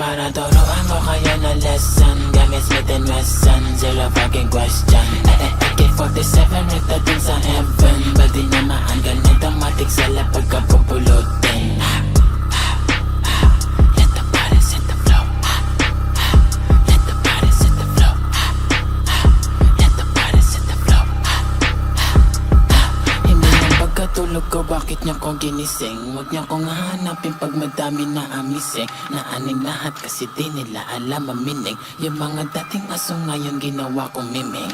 para turuan ko kayo na lesson. Gamit Smith and Wesson, zero fucking question. AK-47 nagdating sa heaven. Ba't di namaan ganito matik sa lapag kapupulutin. Let the body set the flow. Let the body set the flow. Let the body set the flow. Hindi ng pagkatulog ko, bakit niya ko ginising? Huwag niya kong hahanapin pag madami na amising. Naaning lahat kasi di nila alam ang meaning. Yung mga dating aso ngayon ginawa kong miming.